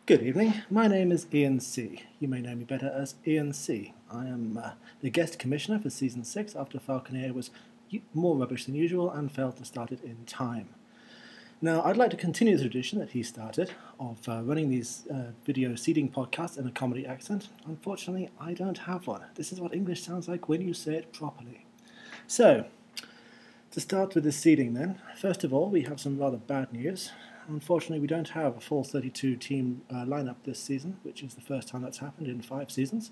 Good evening, my name is Ian C. You may know me better as Ian C. I am the guest commissioner for Season 6 after Falconeer was more rubbish than usual and failed to start it in time. Now, I'd like to continue the tradition that he started of running these video seeding podcasts in a comedy accent. Unfortunately, I don't have one. This is what English sounds like when you say it properly. So, to start with the seeding then, first of all, we have some rather bad news. Unfortunately, we don't have a full 32-team lineup this season, which is the first time that's happened in 5 seasons.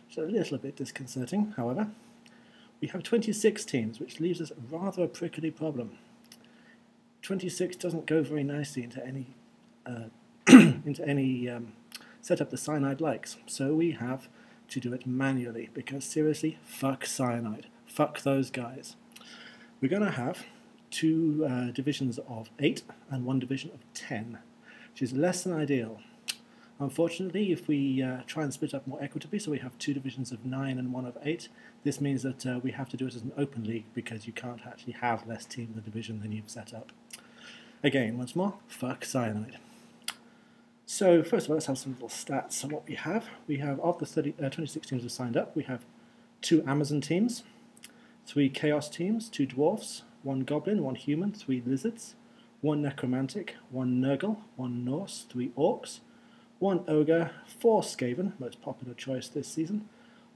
So a little bit disconcerting, however. We have 26 teams, which leaves us rather a prickly problem. 26 doesn't go very nicely into any setup the Cyanide likes, so we have to do it manually, because seriously, fuck Cyanide. Fuck those guys. We're going to have 2 divisions of 8 and 1 division of 10, which is less than ideal. Unfortunately, if we try and split up more equitably, so we have 2 divisions of 9 and 1 of 8, this means that we have to do it as an open league because you can't actually have less teams in the division than you've set up. Again, once more, fuck Cyanide. So first of all, let's have some little stats on what we have. We have, of the 26 teams who signed up, we have 2 Amazon teams, 3 Chaos teams, 2 Dwarfs, 1 Goblin, 1 Human, 3 Lizards, 1 Necromantic, 1 Nurgle, 1 Norse, 3 Orcs, 1 Ogre, 4 Skaven, most popular choice this season,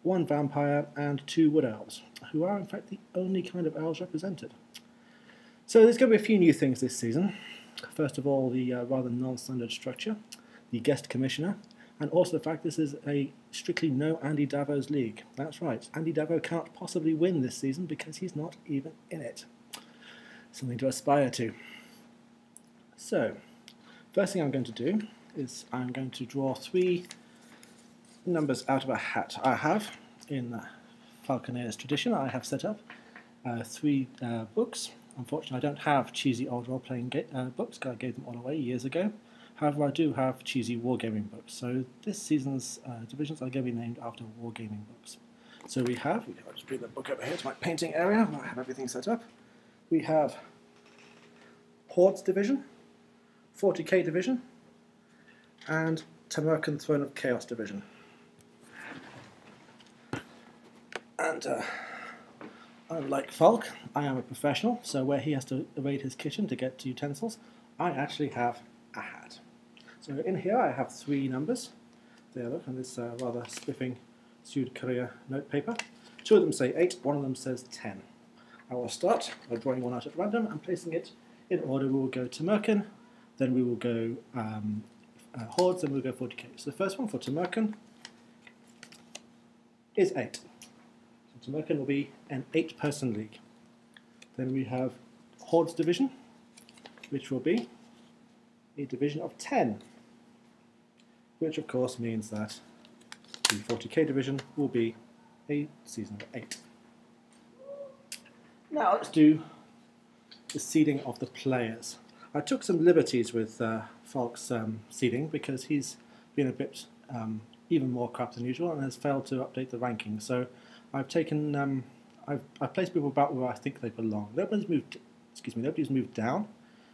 1 Vampire, and 2 Wood Elves, who are in fact the only kind of elves represented. So there's going to be a few new things this season. First of all, the rather non-standard structure, the guest commissioner, and also the fact this is a strictly no Andy Davos league. That's right, Andy Davo cannot possibly win this season because he's not even in it. Something to aspire to. So, first thing I'm going to do is I'm going to draw 3 numbers out of a hat. I have, in Falconeer's tradition, I have set up 3 books. Unfortunately, I don't have cheesy old role-playing books, because I gave them all away years ago. However, I do have cheesy wargaming books. So this season's divisions are going to be named after wargaming books. So I'll just bring the book over here to my painting area where I have everything set up. We have Hordes Division, 40k Division, and Tamerkan Throne of Chaos Division. And unlike Falk, I am a professional, so where he has to evade his kitchen to get to utensils, I actually have a hat. So in here I have 3 numbers. There, look, on this rather spiffing Sud Courier notepaper. 2 of them say 8, 1 of them says 10. I will start by drawing one out at random and placing it in order. We will go Tamerkan, then we will go Hordes, then we'll go 40k. So the first one for Tamerkan is 8. So Tamerkan will be an 8-person league. Then we have Hordes Division, which will be a division of 10, which of course means that the 40k division will be a season of 8. Now let's do the seeding of the players. I took some liberties with Falk's seeding because he's been a bit even more crap than usual and has failed to update the rankings. So I've taken I've placed people about where I think they belong. Nobody's moved down.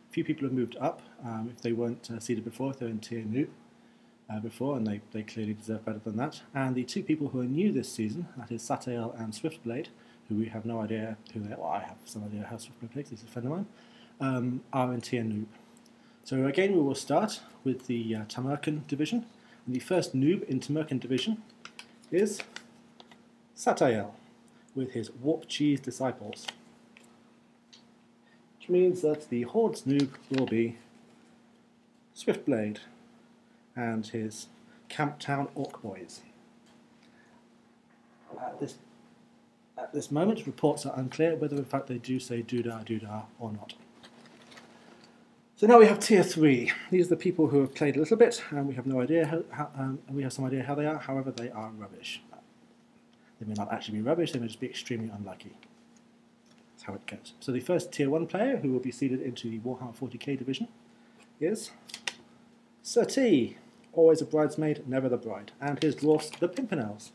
A few people have moved up if they weren't seeded before, if they're in tier noob before, and they clearly deserve better than that. And the 2 people who are new this season, that is Satael and Swiftblade, who we have no idea who they are. Well, I have some idea how Swiftblade plays, he's a friend of mine, are in tier noob. So again, we will start with the Tamerkan division. And the first noob in Tamerkan division is Satael, with his Warp Cheese Disciples. Which means that the Hordes noob will be Swiftblade and his Camptown Orc Boys. At this moment, reports are unclear whether in fact they do say doodah doodah or not. So now we have tier 3. These are the people who have played a little bit, and we have no idea we have some idea how they are. However, they are rubbish. They may not actually be rubbish, they may just be extremely unlucky. That's how it goes. So the first tier 1 player who will be seeded into the Warhammer 40k division is Sir T, always a bridesmaid, never the bride, and his dwarfs, the Pimpernels.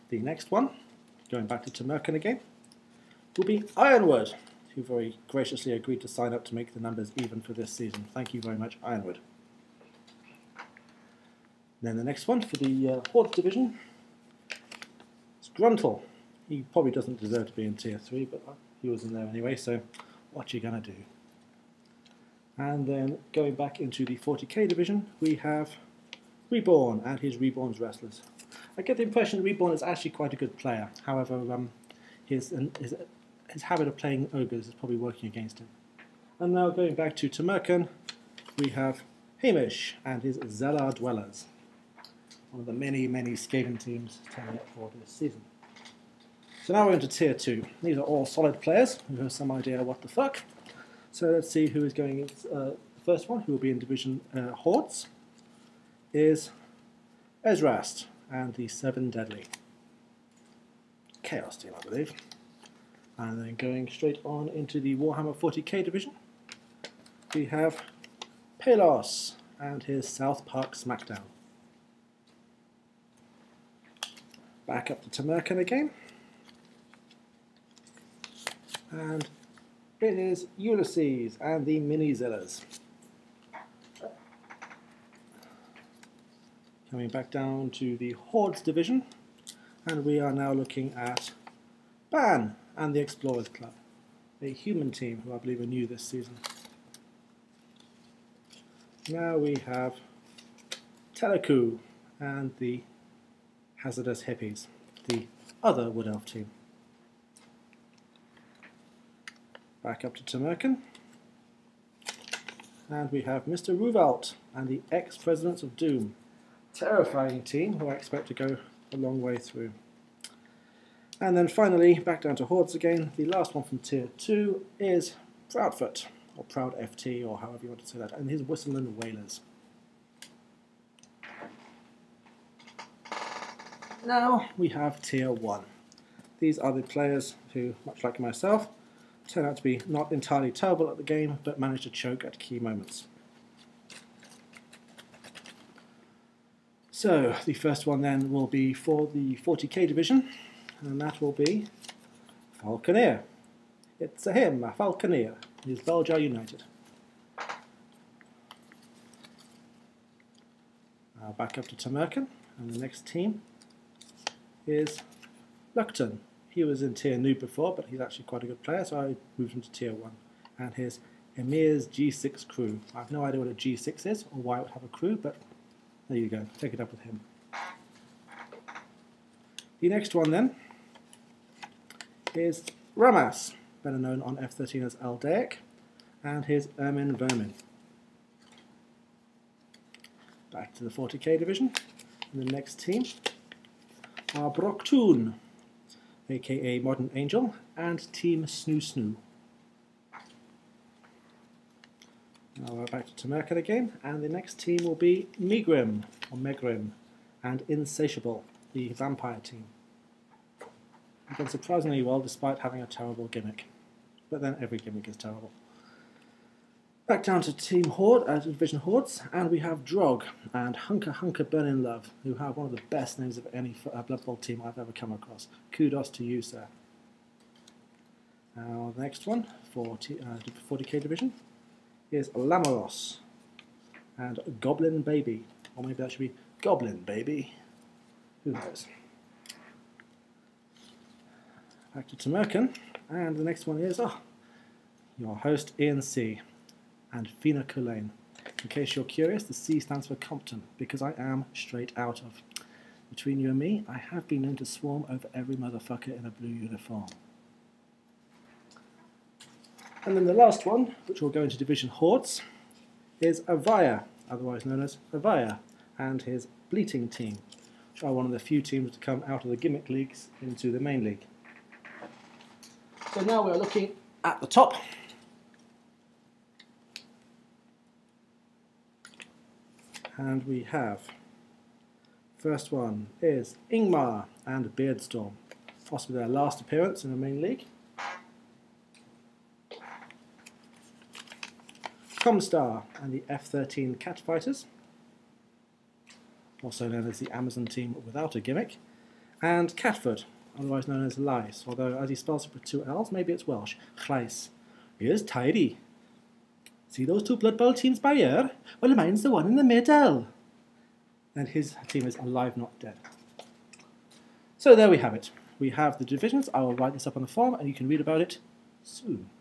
The next one, going back to Tamerkan again, will be Ironwood, who very graciously agreed to sign up to make the numbers even for this season. Thank you very much, Ironwood. Then the next one for the Hordes division is Gruntle. He probably doesn't deserve to be in Tier 3, but he was in there anyway, so what you gonna do? And then going back into the 40k division, we have Reborn and his Reborn's Wrestlers. I get the impression Reborn is actually quite a good player. However, his habit of playing ogres is probably working against him. And now going back to Tamerkan, we have Hamish and his Zellar Dwellers. One of the many, many Skaven teams turning up for this season. So now we're into Tier 2. These are all solid players who have some idea what the fuck. So let's see who is going in. The first one, who will be in Division Hordes, is Ezrast and the Seven Deadly. Chaos team, I believe. And then going straight on into the Warhammer 40k division, we have Palos and his South Park Smackdown. Back up to Tamerkan again. And it is Ulysses and the Mini Zillas. Coming back down to the Hordes division, and we are now looking at Ban and the Explorers Club, a human team who I believe are new this season. Now we have Teleku and the Hazardous Hippies, the other Wood Elf team. Back up to Tamerkan, and we have Mr. Ruvalt and the ex-presidents of Doom. Terrifying team who I expect to go a long way through. And then finally, back down to Hordes again, the last one from Tier 2 is Proudfoot, or Proud FT, or however you want to say that, and his Whistleland Whalers. Now we have Tier 1. These are the players who, much like myself, turn out to be not entirely terrible at the game, but manage to choke at key moments. So, the first one then will be for the 40k division, and that will be Falconeer. It's a him, a Falconeer. He's Beljar United. Now back up to Tamerkan, and the next team is Lukton. He was in Tier Noob before, but he's actually quite a good player, so I moved him to Tier 1. And his Emir's G6 crew. I have no idea what a G6 is, or why it would have a crew, but there you go, take it up with him. The next one then is Ramas, better known on F13 as Aldaic, and his Ermin Vermin. Back to the 40k division, and the next team are Broktoon, aka Modern Angel, and Team Snoo Snoo. Now we're back to Tamerkan again, and the next team will be Megrim, or Megrim, and Insatiable, the vampire team. They've done surprisingly well despite having a terrible gimmick. But then every gimmick is terrible. Back down to Team Horde, Division Hordes, and we have Drog and Hunker Hunker Burning Love, who have one of the best names of any Blood Bowl team I've ever come across. Kudos to you, sir. Now the next one for 40k division is Lamaros and Goblin Baby, or maybe that should be Goblin Baby. Who knows? Back to Tamerkan, and the next one is your host Ian C. and Fina Culane. In case you're curious, the C stands for Compton, because I am straight out of. Between you and me, I have been known to swarm over every motherfucker in a blue uniform. And then the last one, which will go into Division Hordes, is Avaya, otherwise known as Avaya, and his Bleating team, which are one of the few teams to come out of the gimmick leagues into the main league. So now we are looking at the top. And we have, first one is Ingmar and Beardstorm, possibly their last appearance in the main league. Comstar and the F13 Catfighters, also known as the Amazon team without a gimmick. And Catford, otherwise known as Lice, although as he spells it with two L's, maybe it's Welsh, Llais, Here's tidy. See those two Blood Bowl teams by here? Well, mine's the one in the middle. And his team is alive, not dead. So there we have it. We have the divisions. I will write this up on the form and you can read about it soon.